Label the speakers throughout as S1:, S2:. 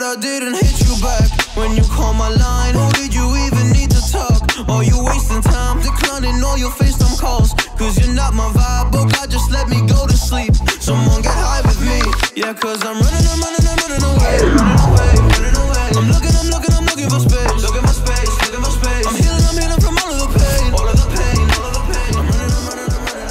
S1: I didn't hit you back when you call my line. Or did you even need to talk? Or you wasting time declining all your FaceTime calls? Cause you're not my vibe, but God just let me go to sleep. Someone get high with me. Yeah, cause I'm running away. I'm looking for space. Looking for space. I'm healing from all of the pain. I'm running away.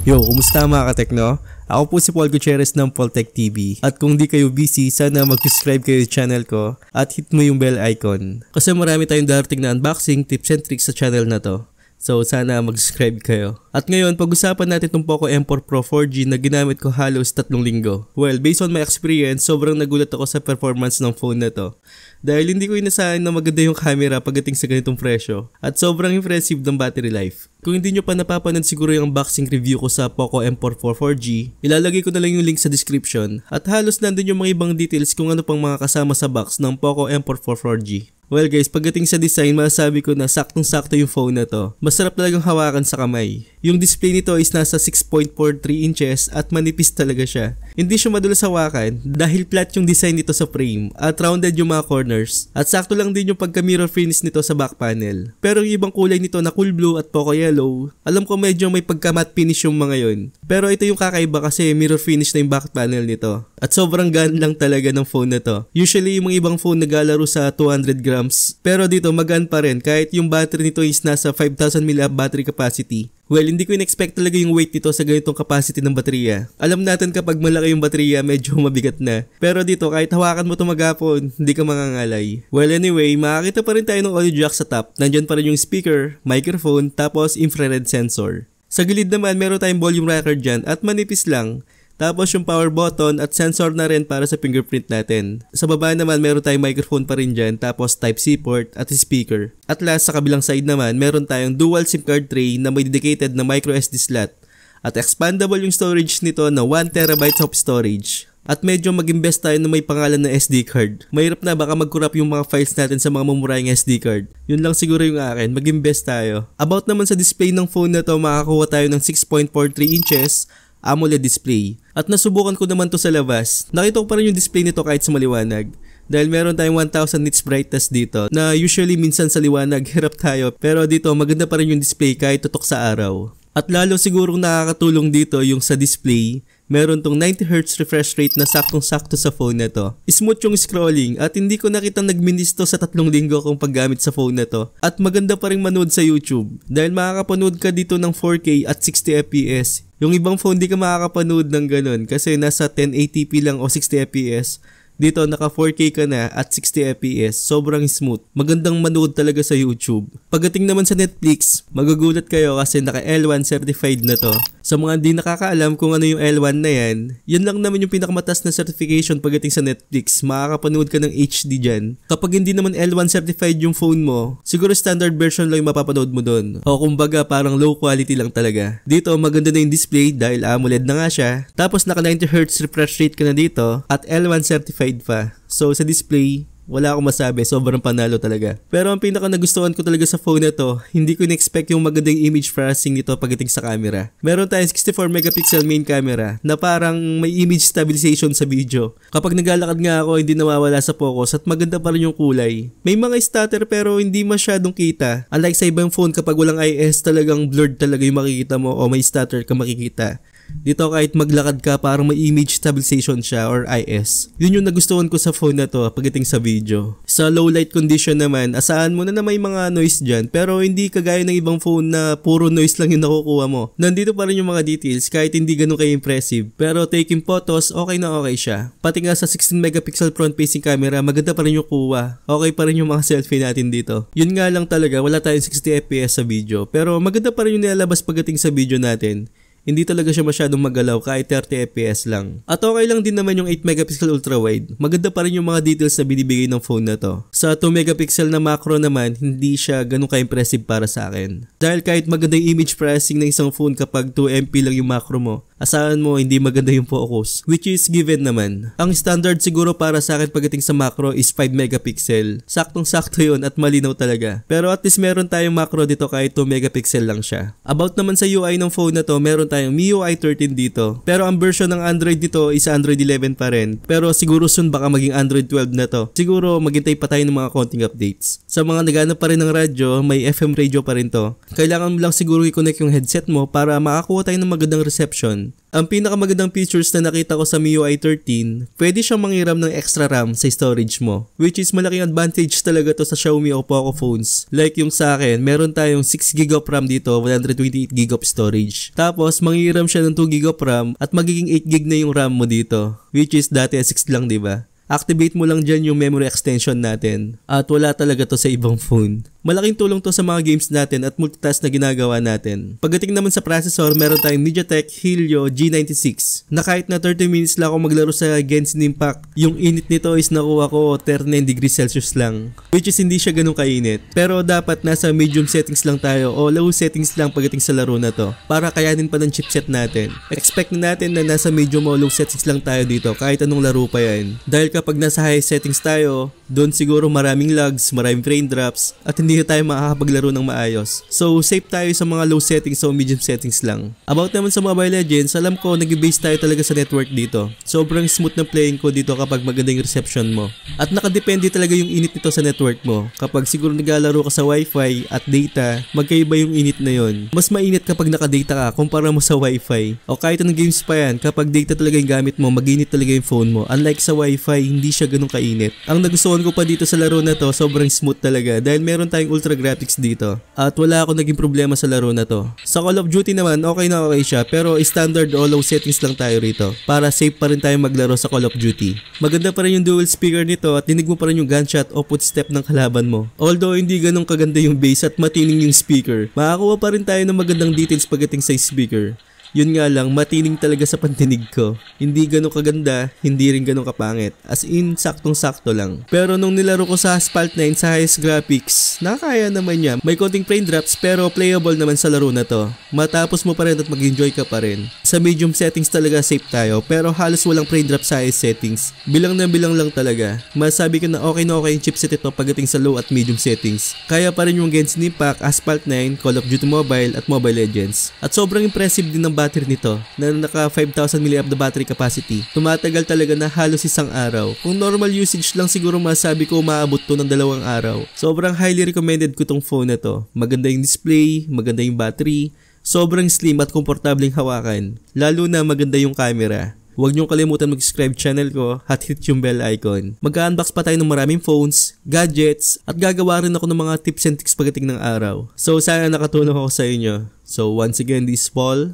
S2: Yo, kumusta mga katekno? Ako po si Paul Gutierrez ng Poltech TV. At kung di kayo busy, sana mag-subscribe kayo sa channel ko at hit mo yung bell icon. Kasi marami tayong darating na unboxing, tips and tricks sa channel na to. So sana mag-subscribe kayo. At ngayon, pag-usapan natin itong Poco M4 Pro 4G na ginamit ko halos 3 linggo. Well, based on my experience, sobrang nagulat ako sa performance ng phone na to. Dahil hindi ko inasahan na maganda yung camera pagdating sa ganitong presyo. At sobrang impressive ng battery life. Kung hindi nyo pa napapanood siguro yung unboxing review ko sa Poco M4 Pro 4G, ilalagay ko na lang yung link sa description. At halos nandun yung mga ibang details kung ano pang mga kasama sa box ng Poco M4 Pro 4G. Well guys, pagdating sa design, masasabi ko na saktong-sakto yung phone na to. Masarap talagang hawakan sa kamay. Yung display nito is nasa 6.43 inches at manipis talaga siya. Hindi siya madulas hawakan dahil flat yung design nito sa frame at rounded yung mga corners. At sakto lang din yung pagka-mirror finish nito sa back panel. Pero yung ibang kulay nito na cool blue at Poco yellow, alam ko medyo may pagka-matte finish yung mga yun. Pero ito yung kakaiba kasi mirror finish na yung back panel nito. At sobrang gaan lang talaga ng phone na to. Usually yung mga ibang phone naglalaro sa 200 grams. Pero dito magaan pa rin kahit yung battery nito is nasa 5,000 mAh battery capacity. Well, hindi ko in-expect talaga yung weight nito sa ganitong capacity ng baterya. Alam natin kapag malaki yung baterya, medyo mabigat na. Pero dito, kahit hawakan mo ito maghapon, hindi ka mangangalay. Well, anyway, makakita pa rin tayo ng audio jack sa top. Nandyan pa rin yung speaker, microphone, tapos infrared sensor. Sa gilid naman, meron tayong volume rocker dyan at manipis lang. Tapos yung power button at sensor na rin para sa fingerprint natin. Sa baba naman meron tayong microphone pa rin dyan, tapos Type-C port at speaker. At last sa kabilang side naman meron tayong dual SIM card tray na may dedicated na microSD slot. At expandable yung storage nito na 1TB of storage. At medyo mag-invest tayo na may pangalan na SD card. Mahirap na baka mag-corrupt yung mga files natin sa mga mamurayang SD card. Yun lang siguro yung akin, mag-invest tayo. About naman sa display ng phone na to, makakakuha tayo ng 6.43 inches AMOLED display. At nasubukan ko naman to sa labas. Nakita ko pa rin yung display nito kahit sa maliwanag. Dahil meron tayong 1000 nits brightness dito na usually minsan sa liwanag hirap tayo. Pero dito maganda pa rin yung display kahit tutok sa araw. At lalo sigurong nakakatulong dito yung sa display. Meron tong 90Hz refresh rate na saktong-sakto sa phone na to. Smooth yung scrolling at hindi ko nakita nagminis to sa 3 linggo kong paggamit sa phone na to. At maganda pa rin manood sa YouTube dahil makakapanood ka dito ng 4K at 60fps. Yung ibang phone di ka makakapanood ng ganun kasi nasa 1080p lang o 60fps. Dito naka 4K ka na at 60fps, sobrang smooth. Magandang manood talaga sa YouTube. Pagdating naman sa Netflix, magagulat kayo kasi naka L1 certified na to. Sa mga hindi nakakaalam kung ano yung L1 na yan, yun lang naman yung pinakamataas na certification pagdating sa Netflix. Makakapanood ka ng HD dyan. Kapag hindi naman L1 certified yung phone mo, siguro standard version lang yung mapapanood mo dun. O kumbaga parang low quality lang talaga. Dito maganda na yung display dahil AMOLED na nga siya. Tapos naka 90Hz refresh rate ka na dito at L1 certified pa. So sa display, wala akong masabi, sobrang panalo talaga. Pero ang pinaka nagustuhan ko talaga sa phone na to, hindi ko in-expect yung magandang image processing nito pagdating sa camera. Meron tayong 64 megapixel main camera na parang may image stabilization sa video. Kapag naglalakad nga ako, hindi nawawala sa focus at maganda pa rin yung kulay. May mga stutter pero hindi masyadong kita. Unlike sa ibang phone, kapag walang IS, talagang blurred talaga yung makikita mo o may stutter ka makikita. Dito kahit maglakad ka parang may image stabilization siya or IS. Yun yung nagustuhan ko sa phone na to pagdating sa video. Sa low light condition naman, asahan mo na may mga noise dyan pero hindi kagaya ng ibang phone na puro noise lang yung nakukuha mo. Nandito pa rin yung mga details kahit hindi ganun ka-impressive. Pero taking photos, okay na okay siya. Pati nga sa 16 megapixel front facing camera, maganda pa rin yung kuha. Okay pa rin yung mga selfie natin dito. Yun nga lang talaga, wala tayong 60fps sa video. Pero maganda pa rin yung nilalabas pagdating sa video natin. Hindi talaga siya masyadong magalaw kahit 30fps lang. At okay lang din naman yung 8 megapixel ultra wide. Maganda pa rin yung mga details na binibigay ng phone na to. Sa 2 megapixel na macro naman, hindi siya ganun ka-impressive para sa akin. Dahil kahit maganda yung image processing ng isang phone kapag 2MP lang yung macro mo, asahan mo hindi maganda yung focus, which is given naman. Ang standard siguro para sa akin pagdating sa macro is 5 megapixel. Saktong-sakto yun at malinaw talaga. Pero at least meron tayong macro dito kahit 2 megapixel lang siya. About naman sa UI ng phone na to, meron tayong MIUI 13 dito. Pero ang version ng Android dito is Android 11 pa rin. Pero siguro soon baka maging Android 12 na to. Siguro maghintay pa tayo ng mga konting updates. Sa mga naghanap pa rin ng radyo, may FM radio pa rin to. Kailangan mo lang siguro i-connect yung headset mo para makakuha tayo ng magandang reception. Ang pinakamagandang features na nakita ko sa MIUI 13, pwede siyang manghiram ng extra RAM sa storage mo. Which is malaking advantage talaga to sa Xiaomi o Poco phones. Like yung sa akin, meron tayong 6GB of RAM dito, 128GB of storage. Tapos manghiram siya ng 2GB of RAM at magiging 8GB na yung RAM mo dito. Which is dati 6 lang, diba? Activate mo lang dyan yung memory extension natin. At wala talaga to sa ibang phone. Malaking tulong to sa mga games natin at multitask na ginagawa natin. Pagdating naman sa processor, meron tayong MediaTek Helio G96 na kahit na 30 minutes lang ako maglaro sa Genshin Impact, yung init nito is nakuha ko 39 degrees Celsius lang. Which is hindi siya ganun kainit. Pero dapat nasa medium settings lang tayo o low settings lang pagdating sa laro na to para kayanin pa ng chipset natin. Expect na natin na nasa medium o low settings lang tayo dito kahit anong laro pa yan. Dahil kapag nasa high settings tayo, doon siguro maraming lags, maraming frame drops at hindi tayo makakapaglaro ng maayos. So, safe tayo sa mga low settings o medium settings lang. About naman sa Mobile Legends, alam ko nag-base tayo talaga sa network dito. Sobrang smooth na playing ko dito kapag maganda yung reception mo. At nakadepende talaga yung init nito sa network mo. Kapag siguro naglalaro ka sa Wi-Fi at data, magkaiba yung init na yon. Mas mainit kapag nakadata ka kumpara mo sa Wi-Fi. O kahit anong games pa yan, kapag data talaga yung gamit mo, mag-init talaga yung phone mo. Unlike sa Wi-Fi, hindi siya ganun kainit. Ang nagustuhan ko pa dito sa laro na to, sobrang smooth talaga dahil meron tayong ultra graphics dito. At wala ako naging problema sa laro na to. Sa Call of Duty naman, okay na okay siya pero standard o low settings lang tayo rito para safe pa rin tayo maglaro sa Call of Duty. Maganda pa rin yung dual speaker nito at dinig mo pa rin yung gunshot o footstep ng kalaban mo. Although hindi ganun kaganda yung bass at matining yung speaker, makakuha pa rin tayo ng magandang details pagdating sa speaker. Yun nga lang, matining talaga sa pantinig ko. Hindi ganun kaganda, hindi rin ganun kapangit. As in, saktong-sakto lang. Pero nung nilaro ko sa Asphalt 9 sa highest graphics, nakakaya naman niya. May konting frame drops pero playable naman sa laro na to. Matapos mo pa rin at mag-enjoy ka pa rin. Sa medium settings talaga safe tayo pero halos walang frame drop sa highest settings. Bilang na bilang lang talaga. Masabi ko na okay yung chipset ito pagdating sa low at medium settings. Kaya pa rin yung Genshin Impact, Asphalt 9, Call of Duty Mobile at Mobile Legends. At sobrang impressive din ng battery nito na naka 5,000 mAh na battery capacity. Tumatagal talaga na halos isang araw. Kung normal usage lang siguro masabi ko umaabot to ng 2 araw. Sobrang highly recommended ko tong phone na to. Maganda yung display, maganda yung battery, sobrang slim at komportableng hawakan. Lalo na maganda yung camera. Huwag niyong kalimutan mag-subscribe channel ko at hit yung bell icon. Mag-unbox pa tayo ng maraming phones, gadgets, at gagawa rin ako ng mga tips and tricks pagdating ng araw. So sana nakatulong ako sa inyo. So once again, this is Paul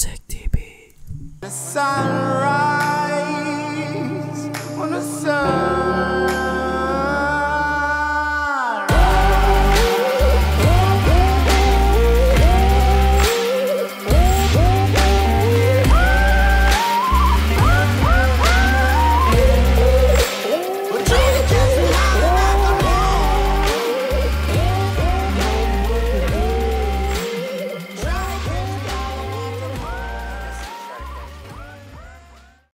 S2: Tech TV.
S1: The sunrise on the sun.